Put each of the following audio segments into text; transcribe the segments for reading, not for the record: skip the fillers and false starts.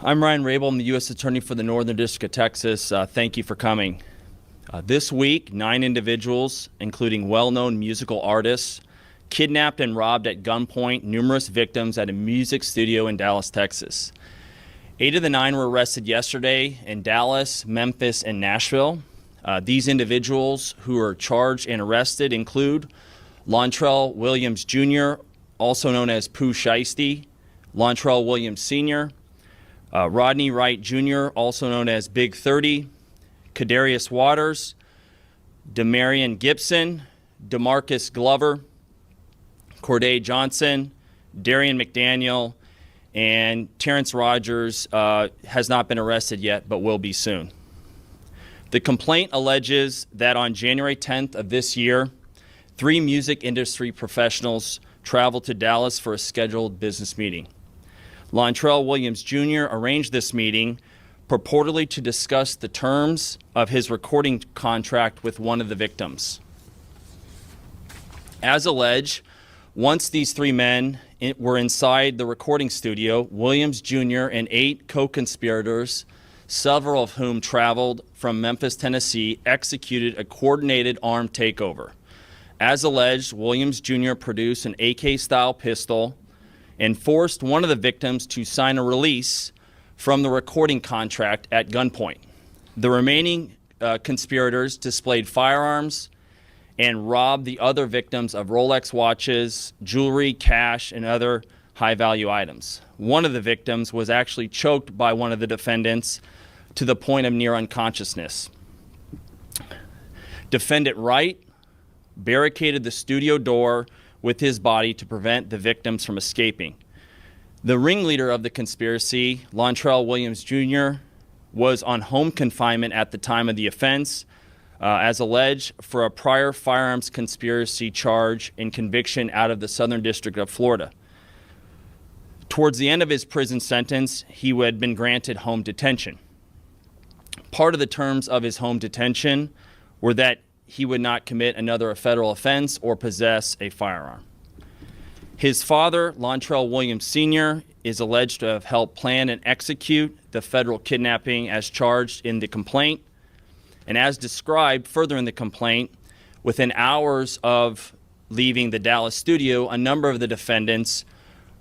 I'm Ryan Rabel. I'm the U.S. Attorney for the Northern District of Texas. Thank you for coming. This week, 9 individuals, including well-known musical artists, kidnapped and robbed at gunpoint numerous victims at a music studio in Dallas, Texas. 8 of the 9 were arrested yesterday in Dallas, Memphis, and Nashville. These individuals who are charged and arrested include Lontrell Williams Jr., also known as Pooh Shiesty, Lontrell Williams Sr., Rodney Wright Jr., also known as Big 30, Kadarius Waters, Demarion Gibson, DeMarcus Glover, Corday Johnson, Darian McDaniel, and Terrence Rogers has not been arrested yet, but will be soon. The complaint alleges that on January 10th of this year, 3 music industry professionals traveled to Dallas for a scheduled business meeting. Lontrell Williams Jr. arranged this meeting purportedly to discuss the terms of his recording contract with one of the victims. As alleged, once these 3 men were inside the recording studio, Williams Jr. and 8 co-conspirators, several of whom traveled from Memphis, Tennessee, executed a coordinated armed takeover. As alleged, Williams Jr. produced an AK-style pistol and forced one of the victims to sign a release from the recording contract at gunpoint. The remaining conspirators displayed firearms and robbed the other victims of Rolex watches, jewelry, cash, and other high-value items. One of the victims was actually choked by one of the defendants to the point of near unconsciousness. Defendant Wright barricaded the studio door with his body to prevent the victims from escaping. The ringleader of the conspiracy, Lontrell Williams Jr., was on home confinement at the time of the offense, as alleged, for a prior firearms conspiracy charge and conviction out of the Southern District of Florida. Towards the end of his prison sentence, he had been granted home detention. Part of the terms of his home detention were that he would not commit another federal offense or possess a firearm. His father, Lontrell Williams Sr., is alleged to have helped plan and execute the federal kidnapping as charged in the complaint. And as described further in the complaint, within hours of leaving the Dallas studio, a number of the defendants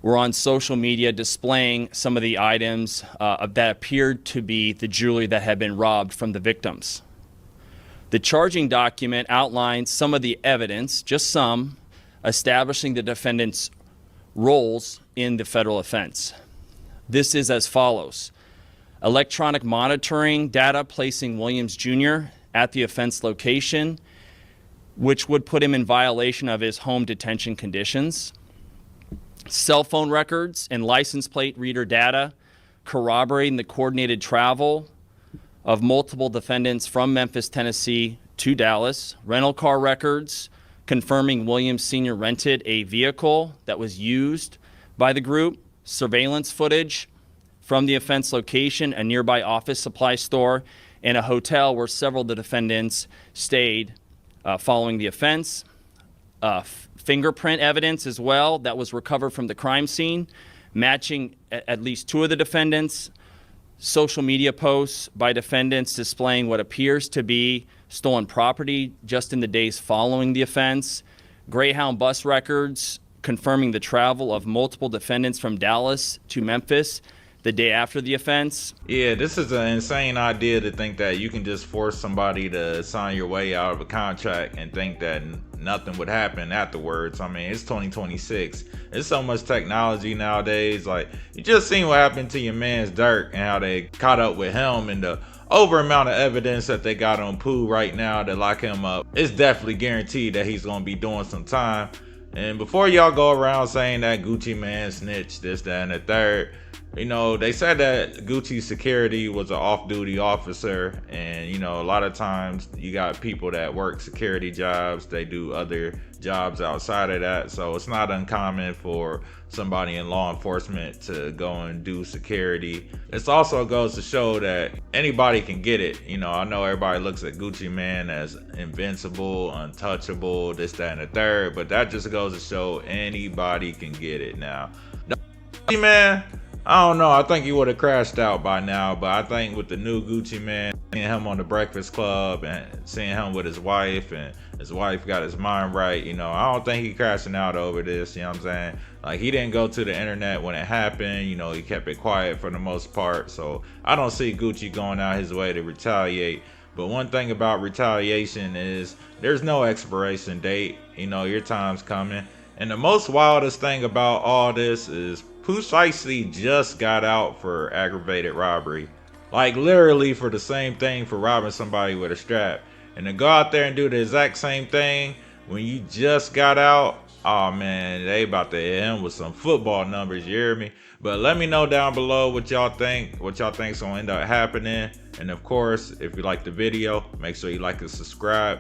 were on social media displaying some of the items that appeared to be the jewelry that had been robbed from the victims. The charging document outlines some of the evidence, just some, establishing the defendants' roles in the federal offense. This is as follows: electronic monitoring data placing Williams Jr. at the offense location, which would put him in violation of his home detention conditions. Cell phone records and license plate reader data corroborating the coordinated travel of multiple defendants from Memphis, Tennessee to Dallas. Rental car records confirming Williams Sr. rented a vehicle that was used by the group. Surveillance footage from the offense location, a nearby office supply store, and a hotel where several of the defendants stayed following the offense. Fingerprint evidence as well that was recovered from the crime scene, matching at least 2 of the defendants. Social media posts by defendants displaying what appears to be stolen property just in the days following the offense. Greyhound bus records confirming the travel of multiple defendants from Dallas to Memphis the day after the offense. Yeah, this is an insane idea to think that you can just force somebody to sign your way out of a contract and think that nothing would happen afterwards. I mean, it's 2026. There's so much technology nowadays. Like, you just seen what happened to your man's Dirk and how they caught up with him, and the over amount of evidence that they got on Pooh right now to lock him up. It's definitely guaranteed that he's gonna be doing some time. And before y'all go around saying that Gucci man snitched, this, that, and the third, you know, they said that Gucci's security was an off-duty officer, and you know, a lot of times you got people that work security jobs, they do other jobs outside of that, so it's not uncommon for somebody in law enforcement to go and do security. It also goes to show that anybody can get it. You know, I know everybody looks at Gucci man as invincible, untouchable, this, that, and the third, but that just goes to show anybody can get it now. Gucci man, I don't know. I think he would have crashed out by now, but I think with the new Gucci man, seeing him on the Breakfast Club and seeing him with his wife, and his wife got his mind right, you know, I don't think he crashing out over this. You know what I'm saying? Like, he didn't go to the internet when it happened. You know, he kept it quiet for the most part. So I don't see Gucci going out his way to retaliate. But one thing about retaliation is there's no expiration date. You know, your time's coming. And the most wildest thing about all this is Pooh Shiesty just got out for aggravated robbery. Like, literally for the same thing, for robbing somebody with a strap. And to go out there and do the exact same thing when you just got out, oh man, they about to hit him with some football numbers, you hear me? But let me know down below what y'all think's gonna end up happening. And of course, if you like the video, make sure you like and subscribe.